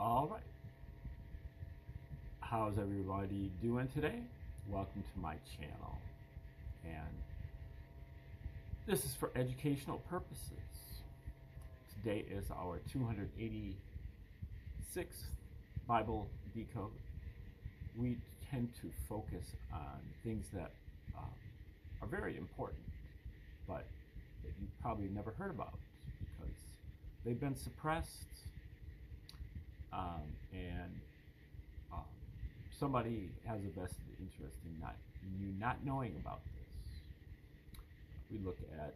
All right. How's everybody doing today? Welcome to my channel. And this is for educational purposes. Today is our 286th Bible Decode. We tend to focus on things that are very important, but that you probably never heard about because they've been suppressed and somebody has a vested interest in you not knowing about this. We look at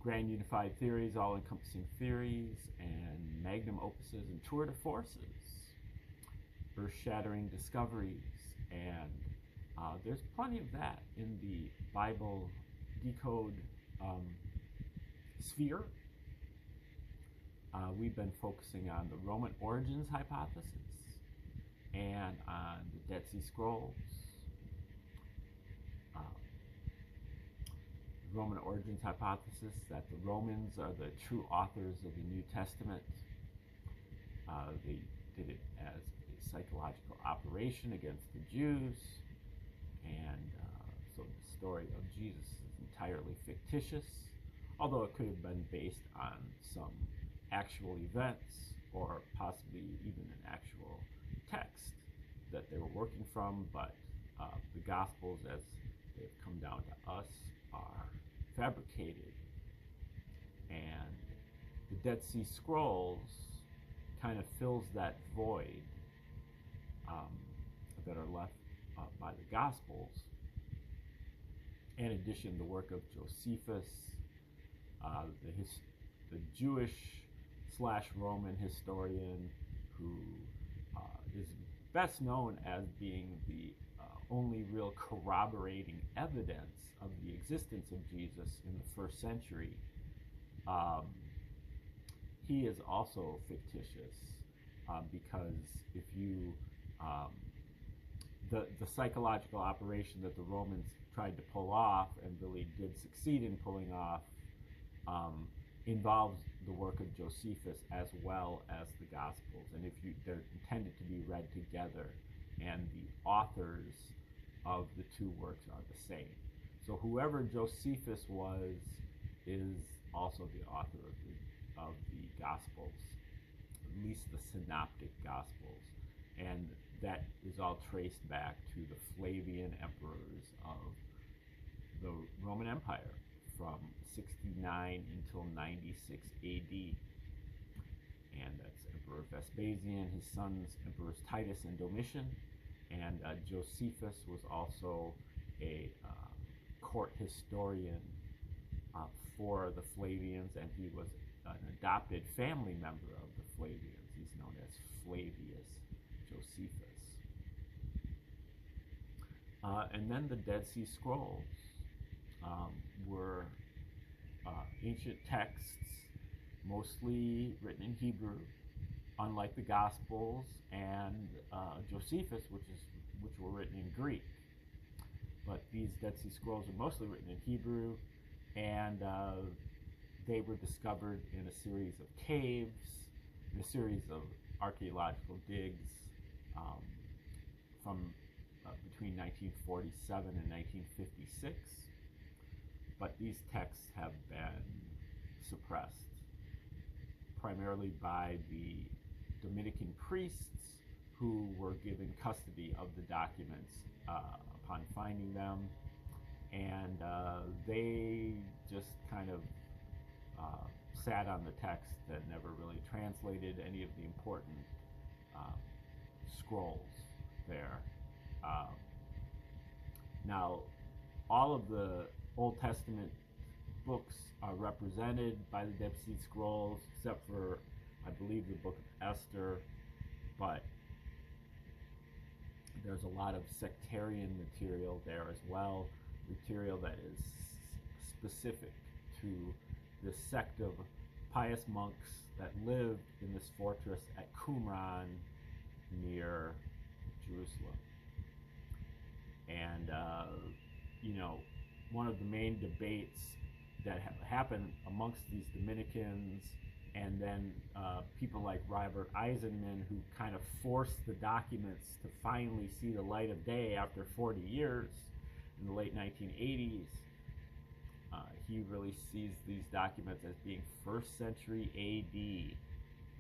grand unified theories, all-encompassing theories, and magnum opuses and tour de forces, earth-shattering discoveries, and there's plenty of that in the Bible Decode sphere. We've been focusing on the Roman origins hypothesis and on the Dead Sea Scrolls. The Roman origins hypothesis that the Romans are the true authors of the New Testament. They did it as a psychological operation against the Jews, and so the story of Jesus is entirely fictitious, although it could have been based on some actual events or possibly even an actual text that they were working from, but the Gospels, as they've come down to us, are fabricated, and the Dead Sea Scrolls kind of fills that void that are left by the Gospels. In addition, the work of Josephus, the Jewish/Roman historian who is best known as being the only real corroborating evidence of the existence of Jesus in the first century. He is also fictitious because if you the psychological operation that the Romans tried to pull off and really did succeed in pulling off involves the work of Josephus as well as the Gospels, and they're intended to be read together, and the authors of the two works are the same. So whoever Josephus was is also the author of the Gospels, at least the Synoptic Gospels, and that is all traced back to the Flavian emperors of the Roman Empire from 69 until 96 AD. And that's Emperor Vespasian, his sons Emperors Titus and Domitian, and Josephus was also a court historian for the Flavians, and he was an adopted family member of the Flavians. He's known as Flavius Josephus. And then the Dead Sea Scrolls were ancient texts, mostly written in Hebrew, unlike the Gospels and Josephus, which were written in Greek. But these Dead Sea Scrolls are mostly written in Hebrew, and they were discovered in a series of caves, in a series of archaeological digs from between 1947 and 1956. But these texts have been suppressed primarily by the Dominican priests who were given custody of the documents upon finding them, and they just kind of sat on the text and never really translated any of the important scrolls there. Now, all of the Old Testament books are represented by the Dead Sea Scrolls, except for, I believe, the book of Esther, but there's a lot of sectarian material there as well, material that is specific to this sect of pious monks that lived in this fortress at Qumran near Jerusalem. And, one of the main debates that happened amongst these Dominicans and then people like Robert Eisenman, who kind of forced the documents to finally see the light of day after 40 years in the late 1980s. He really sees these documents as being first century AD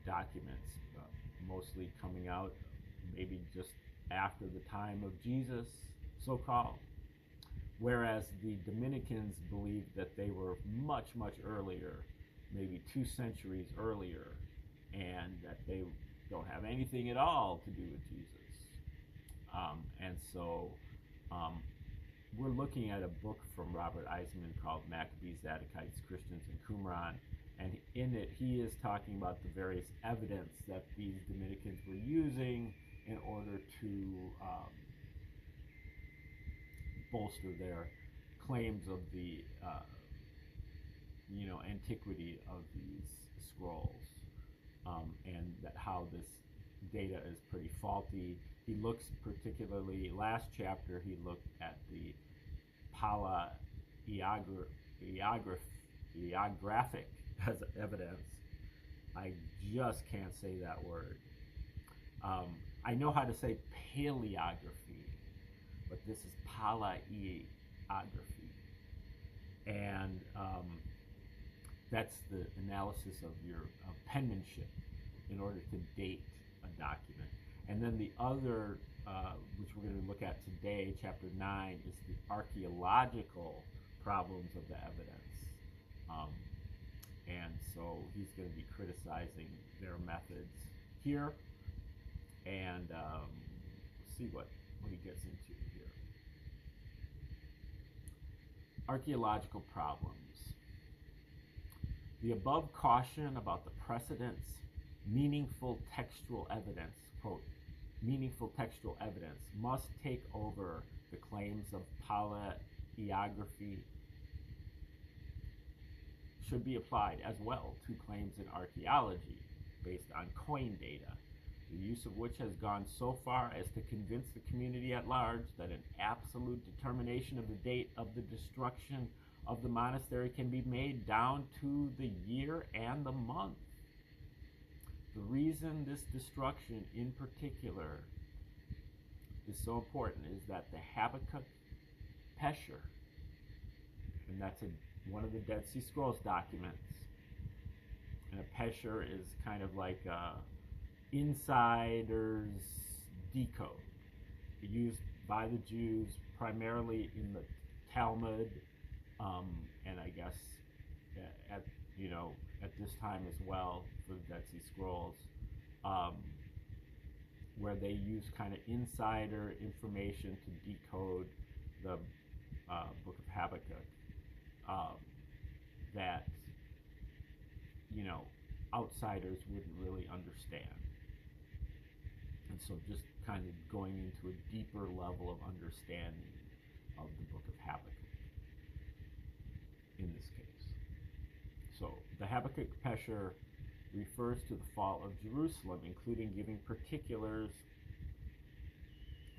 documents, mostly coming out maybe just after the time of Jesus, so-called. Whereas the Dominicans believed that they were much, much earlier, maybe 2 centuries earlier, and that they don't have anything at all to do with Jesus. And so we're looking at a book from Robert Eisenman called Maccabees, Zadokites, Christians, and Qumran. And in it, he is talking about the various evidence that these Dominicans were using in order to bolster their claims of the antiquity of these scrolls, and that how this data is pretty faulty. He looks particularly, last chapter, he looked at the paleographic as evidence. I just can't say that word. I know how to say paleography, but this is paleography. And that's the analysis of your penmanship in order to date a document. And then the other, which we're going to look at today, chapter 9, is the archaeological problems of the evidence. And so he's going to be criticizing their methods here, and see what he gets into here. Archaeological problems. The above caution about the precedents, meaningful textual evidence, quote, meaningful textual evidence must take over the claims of paleography, should be applied as well to claims in archaeology based on coin data, the use of which has gone so far as to convince the community at large that an absolute determination of the date of the destruction of the monastery can be made down to the year and the month. The reason this destruction in particular is so important is that the Habakkuk Pesher, and that's one of the Dead Sea Scrolls documents, and a Pesher is kind of like a insider's decode, used by the Jews primarily in the Talmud, and I guess at this time as well for the Dead Sea Scrolls, where they use kind of insider information to decode the book of Habakkuk, that outsiders wouldn't really understand. And so just kind of going into a deeper level of understanding of the book of Habakkuk in this case. So the Habakkuk Pesher refers to the fall of Jerusalem, including giving particulars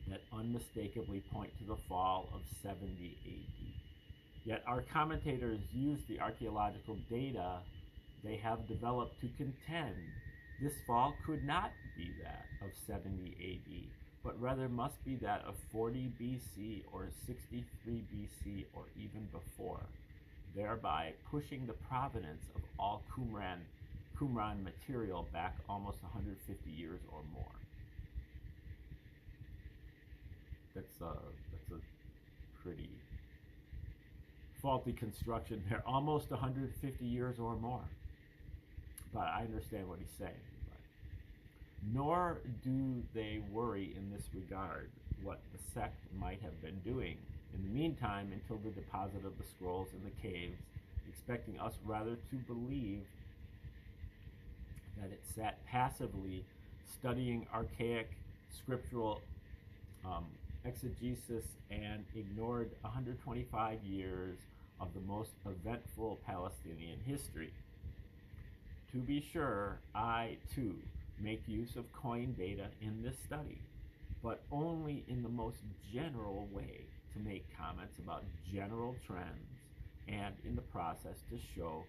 that unmistakably point to the fall of 70 AD. Yet our commentators use the archaeological data they have developed to contend this fall could not be that of 70 AD, but rather must be that of 40 BC or 63 BC or even before, thereby pushing the provenance of all Qumran material back almost 150 years or more. That's a pretty faulty construction there. Almost 150 years or more. But I understand what he's saying. But nor do they worry in this regard what the sect might have been doing in the meantime until the deposit of the scrolls in the caves, expecting us rather to believe that it sat passively studying archaic scriptural exegesis and ignored 125 years of the most eventful Palestinian history. To be sure, I, too, make use of coin data in this study, but only in the most general way to make comments about general trends and in the process to show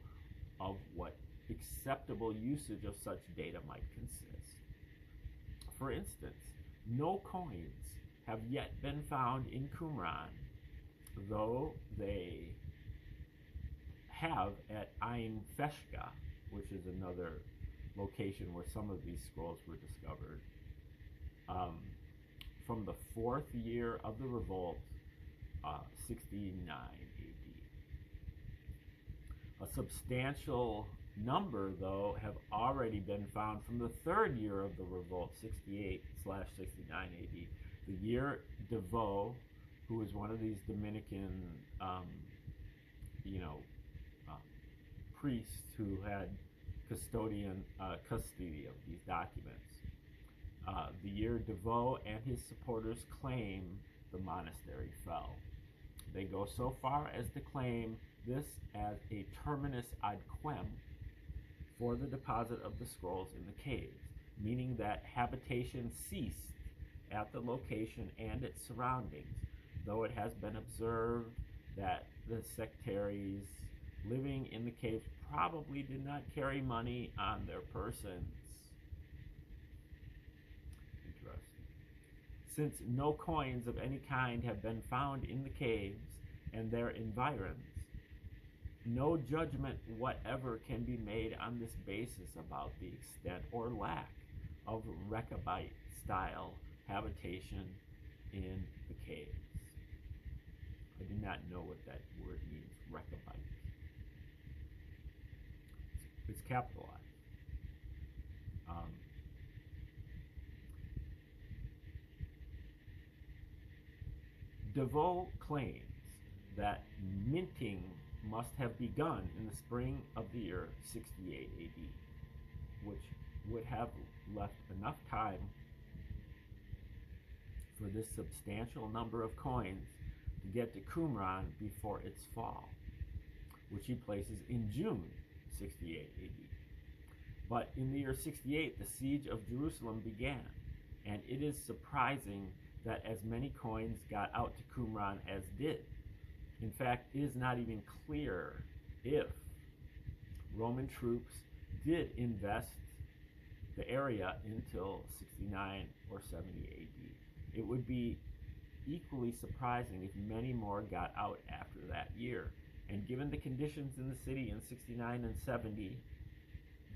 of what acceptable usage of such data might consist. For instance, no coins have yet been found in Qumran, though they have at Ain Feshka, which is another location where some of these scrolls were discovered, from the 4th year of the revolt, 69 AD. A substantial number, though, have already been found from the 3rd year of the revolt, 68/69 AD. The year Decode, who was one of these Dominican, priests who had custody of these documents. The year Decode and his supporters claim the monastery fell. They go so far as to claim this as a terminus ad quem for the deposit of the scrolls in the caves, meaning that habitation ceased at the location and its surroundings, though it has been observed that the sectaries living in the caves probably did not carry money on their persons. Interesting. Since no coins of any kind have been found in the caves and their environs, no judgment whatever can be made on this basis about the extent or lack of Rechabite style habitation in the caves. I do not know what that word means, Rechabite. It's capitalized. Decode claims that minting must have begun in the spring of the year 68 AD, which would have left enough time for this substantial number of coins to get to Qumran before its fall, which he places in June 68 AD. But in the year 68, the siege of Jerusalem began, and it is surprising that as many coins got out to Qumran as did. In fact, it is not even clear if Roman troops did invest the area until 69 or 70 AD. It would be equally surprising if many more got out after that year. And given the conditions in the city in 69 and 70,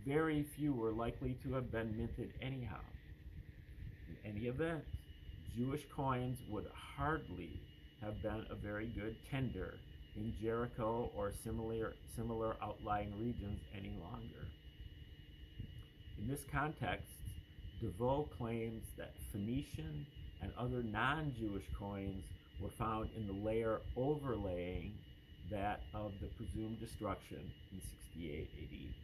very few were likely to have been minted anyhow. In any event, Jewish coins would hardly have been a very good tender in Jericho or similar outlying regions any longer. In this context, Decode claims that Phoenician and other non-Jewish coins were found in the layer overlaying that of the presumed destruction in 68 AD.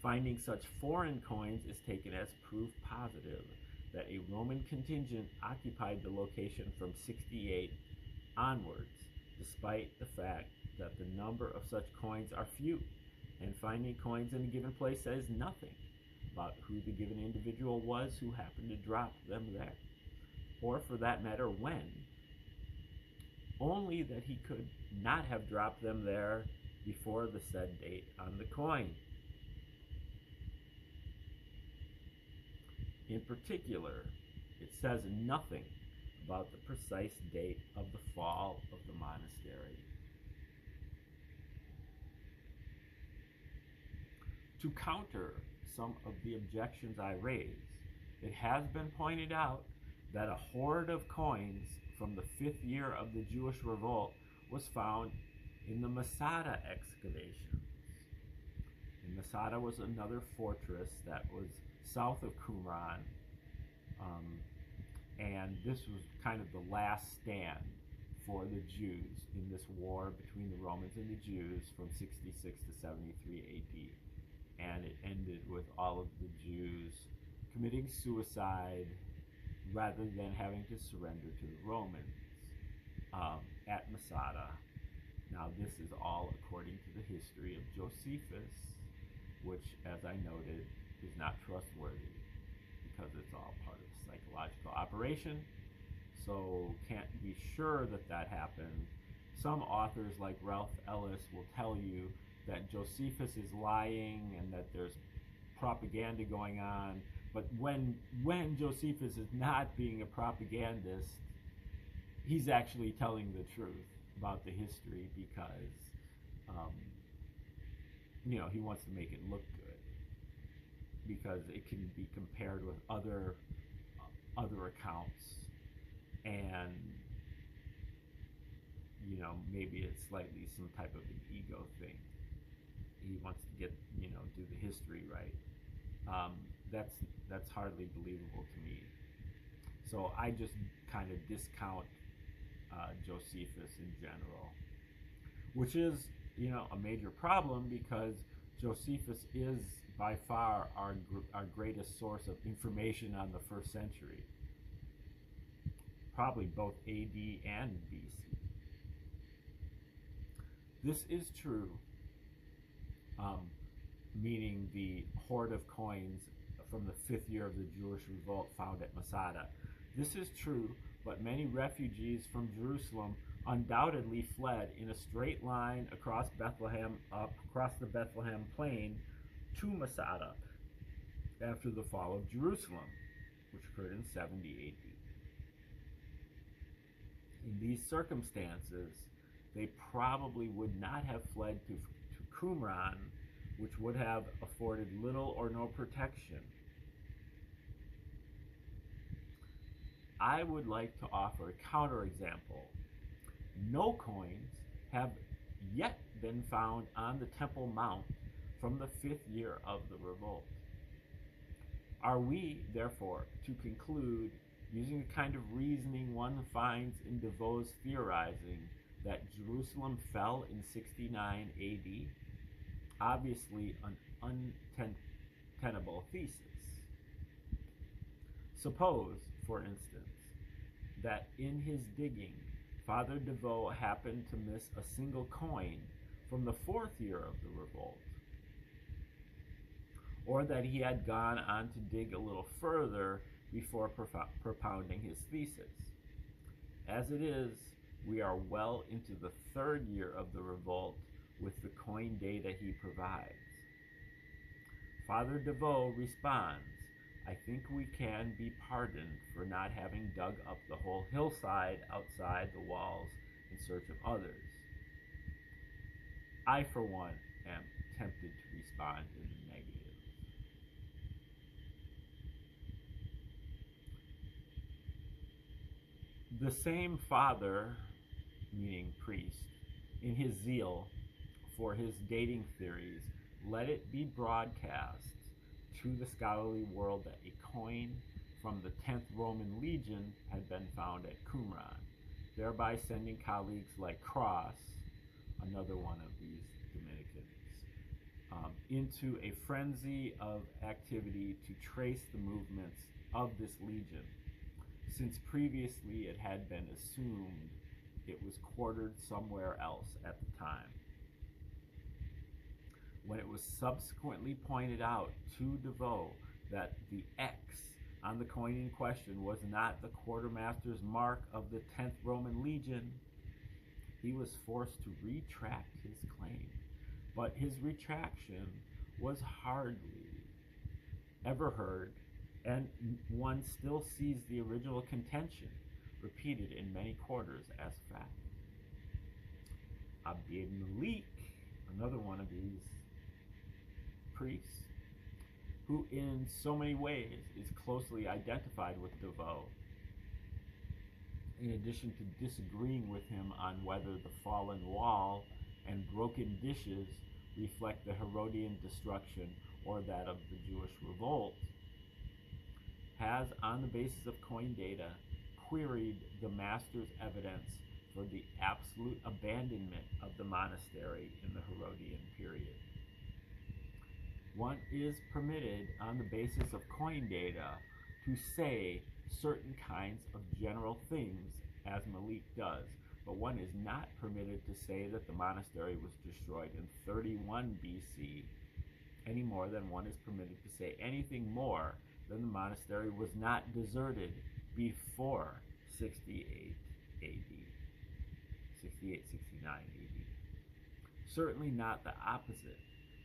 Finding such foreign coins is taken as proof positive that a Roman contingent occupied the location from 68 onwards, despite the fact that the number of such coins are few, and finding coins in a given place says nothing about who the given individual was who happened to drop them there, or for that matter when, only that he could not have dropped them there before the said date on the coin. In particular, it says nothing about the precise date of the fall of the monastery. To counter some of the objections I raised, it has been pointed out that a hoard of coins from the 5th year of the Jewish revolt was found in the Masada excavations. And Masada was another fortress that was south of Qumran, and this was kind of the last stand for the Jews in this war between the Romans and the Jews from 66 to 73 AD. And it ended with all of the Jews committing suicide rather than having to surrender to the Romans at Masada. Now this is all according to the history of Josephus, which, as I noted, is not trustworthy because it's all part of a psychological operation, so can't be sure that that happened. Some authors like Ralph Ellis will tell you that Josephus is lying and that there's propaganda going on. But when Josephus is not being a propagandist, he's actually telling the truth about the history because, he wants to make it look good because it can be compared with other accounts, and maybe it's slightly some type of an ego thing. He wants to get do the history right. That's hardly believable to me. So I just kind of discount Josephus in general, which is a major problem because Josephus is by far our greatest source of information on the first century, probably both AD and BC. This is true, meaning the hoard of coins from the 5th year of the Jewish revolt found at Masada. This is true, but many refugees from Jerusalem undoubtedly fled in a straight line across the Bethlehem plain to Masada after the fall of Jerusalem, which occurred in 70 AD. In these circumstances, they probably would not have fled to Qumran, which would have afforded little or no protection. I would like to offer a counterexample. No coins have yet been found on the Temple Mount from the 5th year of the revolt. Are we, therefore, to conclude, using the kind of reasoning one finds in DeVoe's theorizing, that Jerusalem fell in 69 AD? Obviously an untenable thesis. Suppose, for instance, that in his digging, Father DeVoe happened to miss a single coin from the 4th year of the revolt, or that he had gone on to dig a little further before propounding his thesis. As it is, we are well into the 3rd year of the revolt with the coin data he provides. Father DeVoe responds, I think we can be pardoned for not having dug up the whole hillside outside the walls in search of others. I, for one, am tempted to respond in the negative. The same father, meaning priest, in his zeal for his dating theories, let it be broadcast to the scholarly world that a coin from the 10th Roman Legion had been found at Qumran, thereby sending colleagues like Cross, another one of these Dominicans, into a frenzy of activity to trace the movements of this legion, since previously it had been assumed it was quartered somewhere else at the time. When it was subsequently pointed out to DeVoe that the X on the coin in question was not the quartermaster's mark of the 10th Roman Legion, he was forced to retract his claim. But his retraction was hardly ever heard, and one still sees the original contention repeated in many quarters as fact. Abd Malik, another one of these priests, who in so many ways is closely identified with DeVoe, in addition to disagreeing with him on whether the fallen wall and broken dishes reflect the Herodian destruction or that of the Jewish revolt, has, on the basis of coin data, queried the master's evidence for the absolute abandonment of the monastery in the Herodian period. One is permitted, on the basis of coin data, to say certain kinds of general things, as Malik does, but one is not permitted to say that the monastery was destroyed in 31 BC, any more than one is permitted to say anything more than the monastery was not deserted before 68 AD, 68, 69 AD. certainly not the opposite.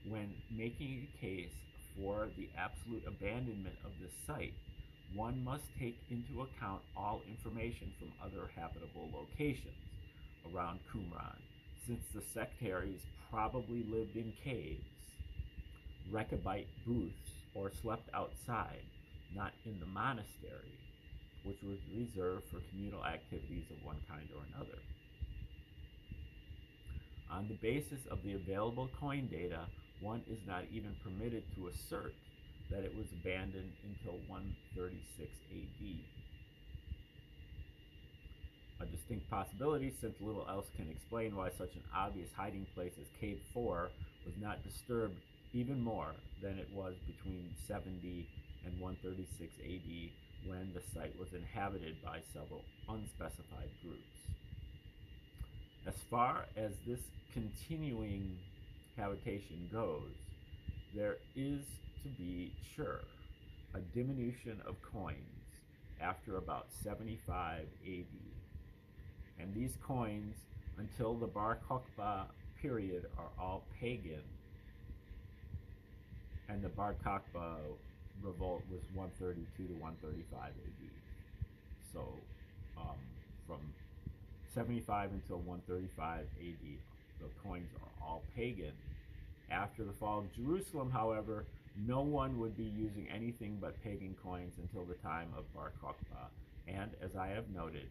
When making a case for the absolute abandonment of this site, one must take into account all information from other habitable locations around Qumran, since the sectaries probably lived in caves, Rechabite booths, or slept outside, not in the monastery, which was reserved for communal activities of one kind or another. On the basis of the available coin data, one is not even permitted to assert that it was abandoned until 136 AD. A distinct possibility, since little else can explain why such an obvious hiding place as Cave 4 was not disturbed even more than it was between 70 and 136 AD, when the site was inhabited by several unspecified groups. As far as this continuing habitation goes, there is, to be sure, a diminution of coins after about 75 AD, and these coins until the Bar Kokhba period are all pagan, and the Bar Kokhba revolt was 132 to 135 AD. So from 75 until 135 AD, the coins are all pagan. After the fall of Jerusalem, however, no one would be using anything but pagan coins until the time of Bar Kokhba, and as I have noted,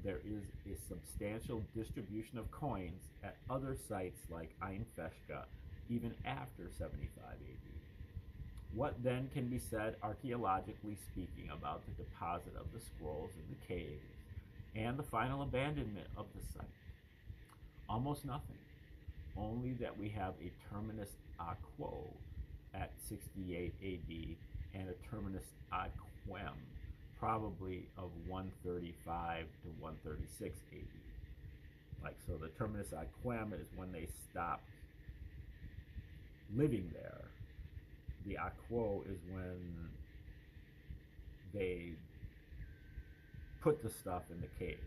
there is a substantial distribution of coins at other sites like Ain Feshka, even after 75 AD. What then can be said archaeologically speaking about the deposit of the scrolls in the caves and the final abandonment of the site? Almost nothing, only that we have a terminus ad quo at 68 AD and a terminus ad quem probably of 135 to 136 AD. Like, so the terminus ad quem is when they stopped living there. The ad quo is when they put the stuff in the caves.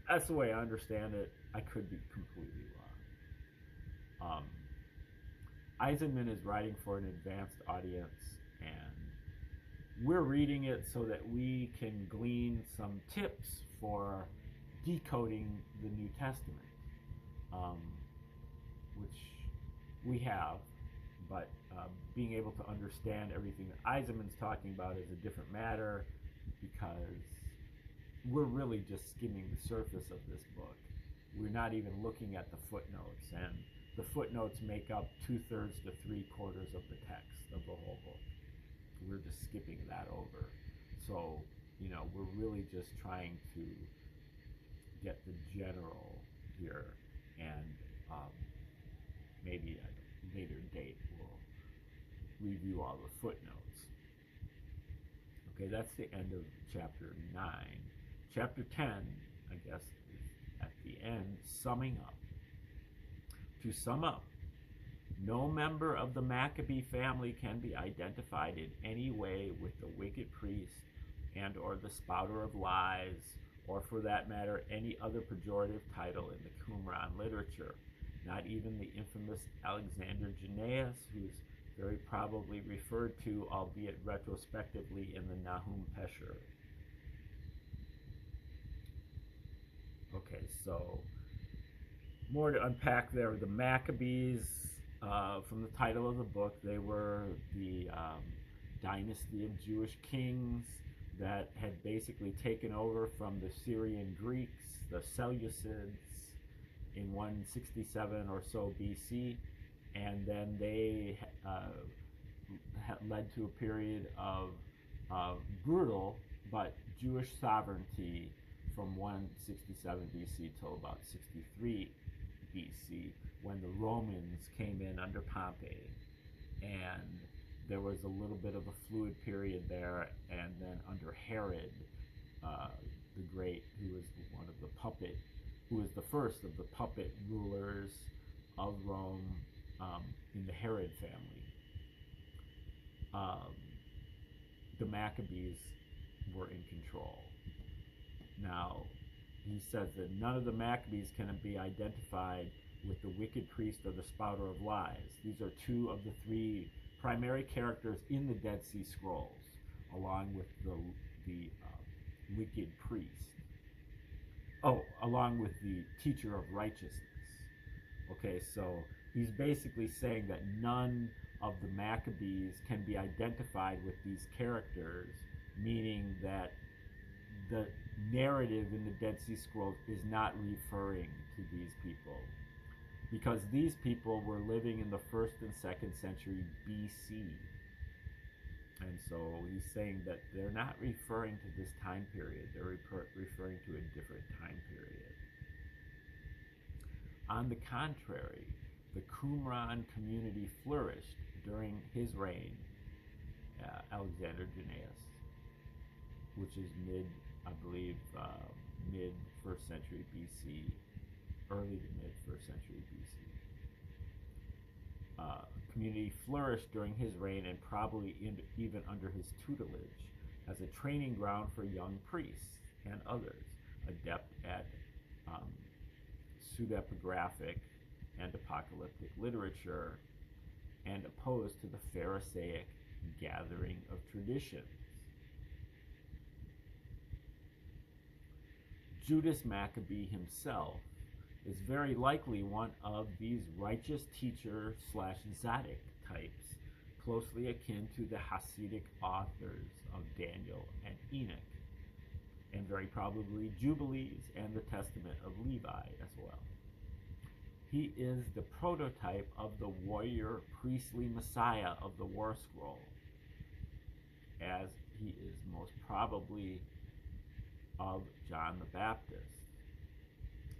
That's the way I understand it. I could be completely wrong. Eisenman is writing for an advanced audience, and we're reading it so that we can glean some tips for decoding the New Testament, which we have, but being able to understand everything that Eisenman's talking about is a different matter, because we're really just skimming the surface of this book. We're not even looking at the footnotes, and the footnotes make up 2/3 to 3/4 of the text of the whole book. We're just skipping that over. So, we're really just trying to get the general here, and maybe at a later date we'll review all the footnotes. Okay, that's the end of chapter 9. Chapter 10, I guess, is at the end, summing up. To sum up, no member of the Maccabee family can be identified in any way with the wicked priest and or the spouter of lies, or for that matter, any other pejorative title in the Qumran literature, not even the infamous Alexander Janaeus, who's very probably referred to, albeit retrospectively, in the Nahum Pesher. Okay, so more to unpack there. The Maccabees, from the title of the book, they were the dynasty of Jewish kings that had basically taken over from the Syrian Greeks, the Seleucids, in 167 or so BC, and then they led to a period of brutal but Jewish sovereignty from 167 BC till about 63 BC, when the Romans came in under Pompey, and there was a little bit of a fluid period there, and then under Herod the Great, who was the first of the puppet rulers of Rome in the Herod family. The Maccabees were in control. Now, he says that none of the Maccabees can be identified with the wicked priest or the spouter of lies. These are two of the three primary characters in the Dead Sea Scrolls, along with the wicked priest. Oh, along with the teacher of righteousness. Okay, so he's basically saying that none of the Maccabees can be identified with these characters, meaning that the narrative in the Dead Sea Scrolls is not referring to these people, because these people were living in the 1st and 2nd century BC. And so he's saying that they're not referring to this time period, they're referring to a different time period. On the contrary, the Qumran community flourished during his reign, Alexander Jannaeus, which is mid 1st century BC, early to mid 1st century BC. Community flourished during his reign and probably even under his tutelage as a training ground for young priests and others adept at pseudepigraphic and apocalyptic literature and opposed to the Pharisaic gathering of traditions. Judas Maccabee himself is very likely one of these righteous teacher / Zadok types, closely akin to the Hasidic authors of Daniel and Enoch, and very probably Jubilees and the Testament of Levi as well. He is the prototype of the warrior priestly Messiah of the War Scroll, as he is most probably of John the Baptist,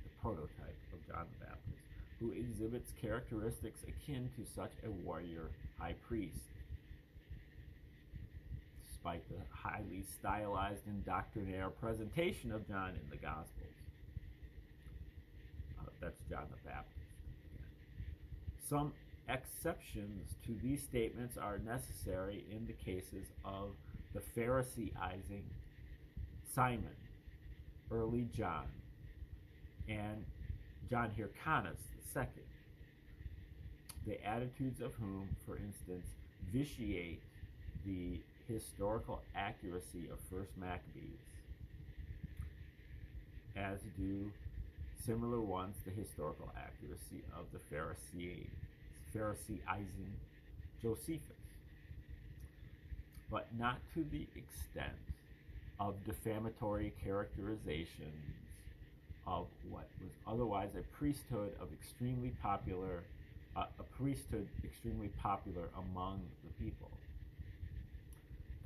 the prototype of John the Baptist, who exhibits characteristics akin to such a warrior high priest. Despite the highly stylized and doctrinaire presentation of John in the Gospels. That's John the Baptist. Some exceptions to these statements are necessary in the cases of the Phariseeizing Simon, early John, and John Hyrcanus II, the attitudes of whom, for instance, vitiate the historical accuracy of First Maccabees, as do similar ones the historical accuracy of the Phariseeizing Josephus, but not to the extent of defamatory characterizations of what was otherwise a priesthood extremely popular among the people.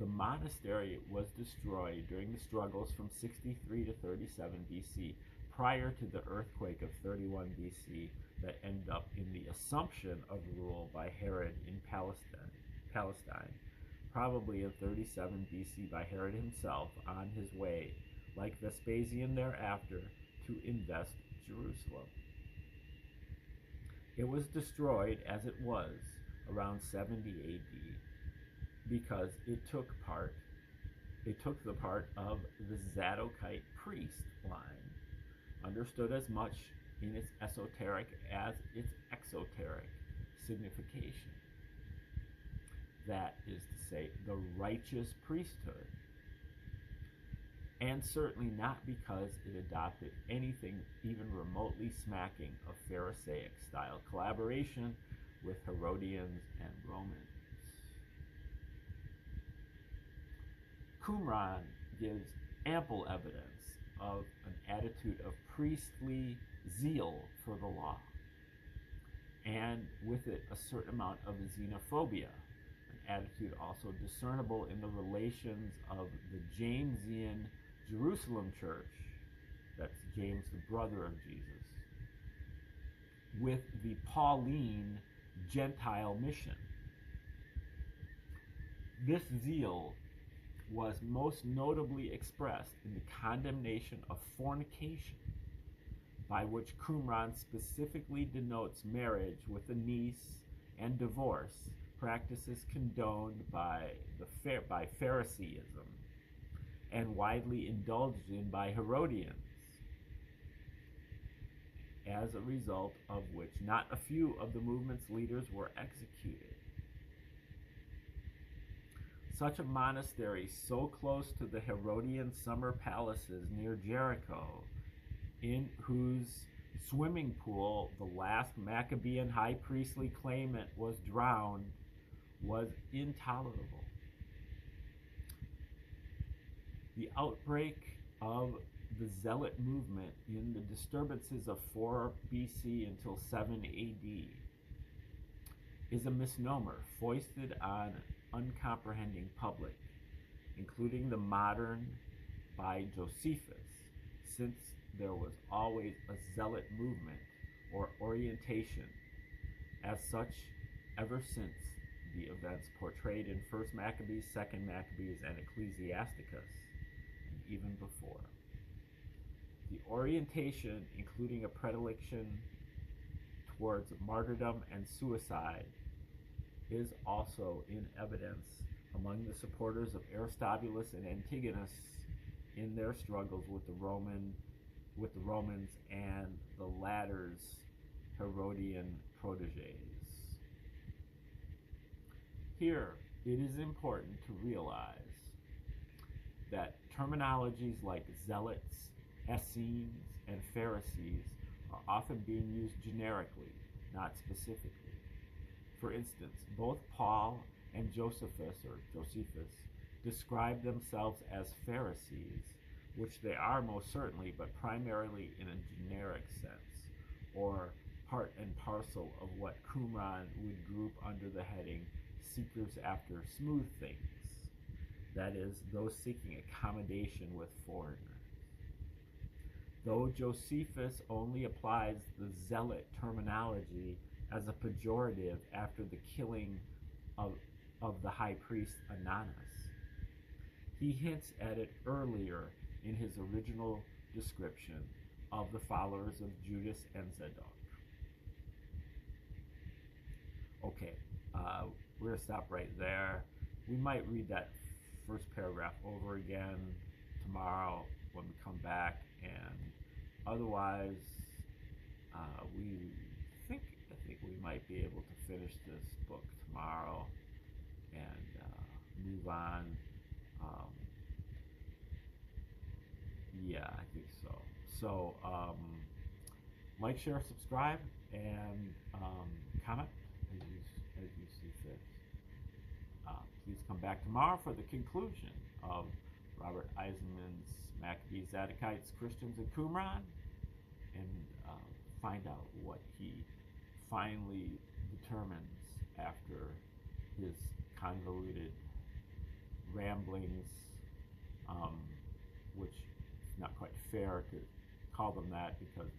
The monastery was destroyed during the struggles from 63 to 37 BC, prior to the earthquake of 31 BC that ended up in the assumption of rule by Herod in Palestine, probably in 37 BC by Herod himself on his way, like Vespasian thereafter, to invest Jerusalem. It was destroyed as it was around 70 AD because it took the part of the Zadokite priest line, understood as much in its esoteric as its exoteric signification. That is to say, the righteous priesthood, and certainly not because it adopted anything even remotely smacking of Pharisaic-style collaboration with Herodians and Romans. Qumran gives ample evidence of an attitude of priestly zeal for the law, and with it a certain amount of xenophobia, an attitude also discernible in the relations of the Jamesian Jerusalem church, that's James the brother of Jesus, with the Pauline Gentile mission. This zeal was most notably expressed in the condemnation of fornication, by which Qumran specifically denotes marriage with a niece, and divorce, practices condoned by Phariseeism and widely indulged in by Herodians. as a result of which not a few of the movement's leaders were executed. Such a monastery so close to the Herodian summer palaces near Jericho, in whose swimming pool the last Maccabean high priestly claimant was drowned, was intolerable. The outbreak of the Zealot movement in the disturbances of 4 BC until 7 AD is a misnomer foisted on uncomprehending public, including the modern by Josephus, since there was always a zealot movement or orientation as such ever since the events portrayed in 1st Maccabees, 2nd Maccabees, and Ecclesiasticus, and even before. The orientation, including a predilection towards martyrdom and suicide, is also in evidence among the supporters of Aristobulus and Antigonus in their struggles with the Romans and the latter's Herodian proteges. Here, it is important to realize that terminologies like zealots, Essenes, and Pharisees are often being used generically, not specifically. For instance, both Paul and Josephus describe themselves as Pharisees, which they are most certainly, but primarily in a generic sense, or part and parcel of what Qumran would group under the heading seekers after smooth things, that is, those seeking accommodation with foreigners. Though Josephus only applies the zealot terminology as a pejorative after the killing of the high priest Ananus, he hints at it earlier in his original description of the followers of Judas and Zadok. Okay, we're going to stop right there. We might read that first paragraph over again tomorrow when we come back, and otherwise, I think we might be able to finish this book tomorrow and move on. Yeah, I think so. So, like, share, subscribe, and comment as you see fit. Please come back tomorrow for the conclusion of Robert Eisenman's Maccabees, Zadokites, Christians, and Qumran, and find out what he finally determines after his convoluted ramblings, which is not quite fair to call them that because